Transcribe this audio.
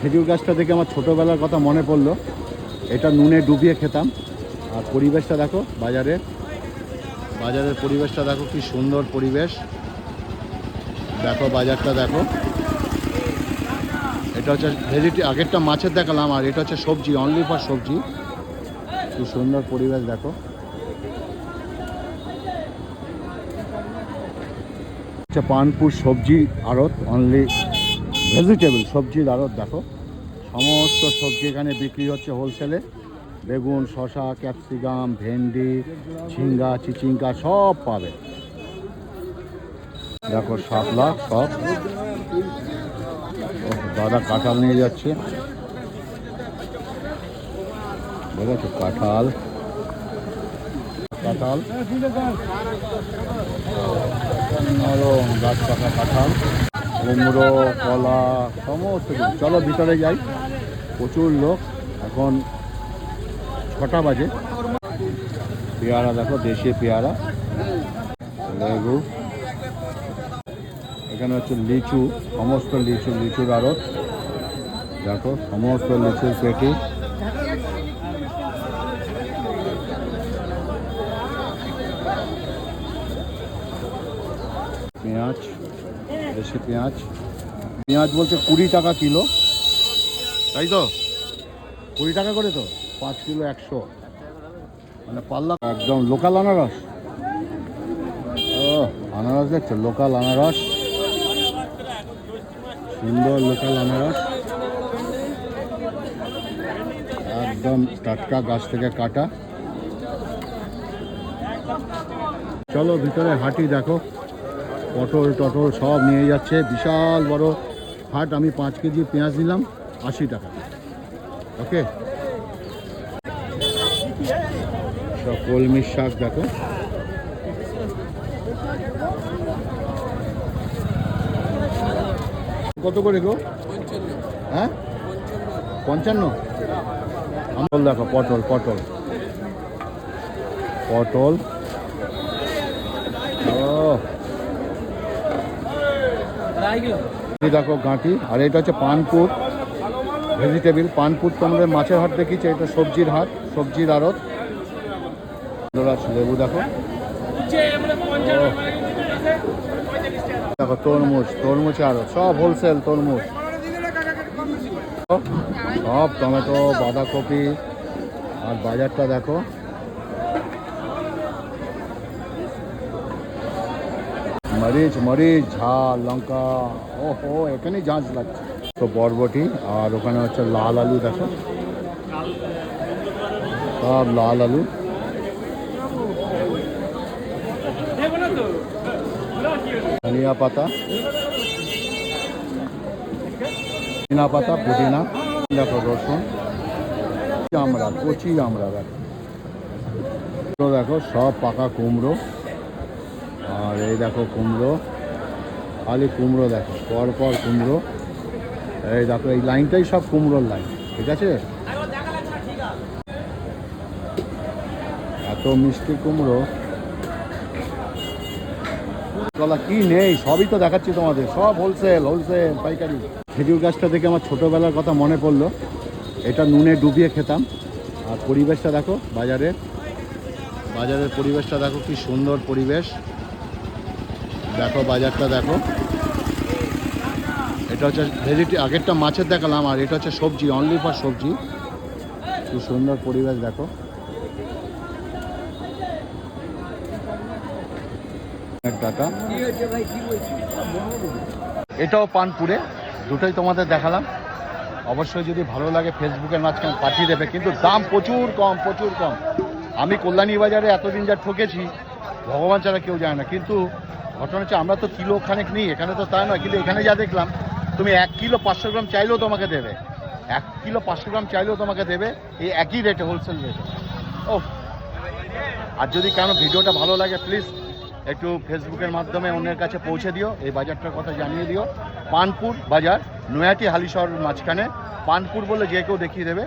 খেজুর গাছটা দেখে আমার ছোটোবেলার কথা মনে পড়লো। এটা নুনে ডুবিয়ে খেতাম। আর পরিবেশটা দেখো, বাজারের পরিবেশটা দেখো, কি সুন্দর পরিবেশ। দেখো বাজারটা দেখো। এটা হচ্ছে আগেরটা মাছের দেখালাম, আর এটা হচ্ছে সবজি, অনলি ফর সবজি। কি সুন্দর পরিবেশ দেখো। পানপুর সবজি আড়ত, অনলি ভেজিটেবল সবজির আড়ত দেখো। সমস্ত সবজি এখানে বিক্রি হচ্ছে হোলসেলে। বেগুন, শসা, ক্যাপসিকাম, ভেন্ডি, ঝিঙ্গা, চিচিঙ্গা সব পাবে। দেখো শাপলা সব। দাদা কাঁঠাল নিয়ে যাচ্ছে, দেখেছো কাঁঠাল নরম গাছ পাকা কাঁঠাল, কুমড়ো, কলা, সমস্ত কিছু। চলো ভিতরে যাই, প্রচুর লোক। এখন 6টা বাজে। পেয়ারা দেখো, দেশি পেয়ারা, লেবু। এখানে হচ্ছে লিচু, সমস্ত লিচুর আড়ত দেখো, সমস্ত লিচুর পেটি। পেঁয়াজ, দেশি পেঁয়াজ বলছে 20 টাকা কিলো, তাই তো? 20 টাকা করে তো, 5 কিলো 100, মানে পাল্লা। একদম লোকাল আনারস। ও আনারস দেখছো, লোকাল আনারস, সুন্দর লোকাল আনারস, একদম টাটকা গাছ থেকে কাটা। চলো ভিতরে হাঁটি, দেখো পটল টটল সব নিয়ে যাচ্ছে। বিশাল বড় হাট। আমি 5 কেজি পেঁয়াজ নিলাম 80 টাকা। ওকে, সব কলমির শাক দেখো। কত করে গো? হ্যাঁ 55। আমল দেখো, পটল দেখো গাঁটি। আর এটা হচ্ছে পানপুর ভেজিটেবিল। পানপুর তো আমাদের মাছের হাট দেখিয়েছে, এটা সবজির হাট, সবজির আড়ত। লেবু দেখো, দেখো তরমুজ আড়ত, সব হোলসেল তরমুজ, সব টমেটো, বাঁধাকপি। আর বাজারটা দেখো, মরিচ, ঝাল, লঙ্কা, ওহো এখানেই ঝাঁঝ লাগছে। তো বরবটি, আর ওখানে হচ্ছে লাল আলু দেখো, সব লাল আলু। ধনিয়া পাতা, পুদিনা দেখো, রসুন, কচি আমড়া দেখো, সব পাকা কুমড়ো। আর এই দেখো কুমড়ো, খালি কুমড়ো দেখো, পর কুমড়ো। এই দেখো, এই লাইনটাই সব কুমড়োর লাইন, ঠিক আছে? এত মিষ্টি কুমড়ো, কলা কি নেই সবই তো দেখাচ্ছি তোমাদের, সব হোলসেল পাইকারি। খেজুর গাছটা দেখে আমার ছোটোবেলার কথা মনে পড়লো। এটা নুনে ডুবিয়ে খেতাম। আর পরিবেশটা দেখো, বাজারের পরিবেশটা দেখো, কি সুন্দর পরিবেশ দেখো। বাজারটা দেখো। এটা হচ্ছে আগেরটা মাছের দেখালাম, আর এটা হচ্ছে সবজি, অনলি ফর সবজি। কি সুন্দর পরিবেশ দেখো। টাটা। এটাও পানপুরে, দুটোই তোমাদের দেখালাম। অবশ্যই যদি ভালো লাগে ফেসবুকের মাঝখানে পাঠিয়ে দেবে, কিন্তু দাম প্রচুর কম। আমি কল্যাণী বাজারে এতদিন যা ঠকেছি, ভগবান ছাড়া কেউ যায় না। কিন্তু ঘটনা হচ্ছে, আমরা তো কিলো খানেক নিই, এখানে তো তাই নয়। কিন্তু এখানে যা দেখলাম, তুমি 1 কিলো 500 গ্রাম চাইলেও তোমাকে দেবে, 1 কিলো 500 গ্রাম চাইলেও তোমাকে দেবে, এই একই রেটে, হোলসেল রেটে। ও, আর যদি কেন ভিডিওটা ভালো লাগে, প্লিজ একটু ফেসবুকের মাধ্যমে অন্যের কাছে পৌঁছে দিও, এই বাজারটার কথা জানিয়ে দিও। পানপুর বাজার, নয়াটি হালিশহরের মাঝখানে। পানপুর বলে যে কেউ দেখিয়ে দেবে।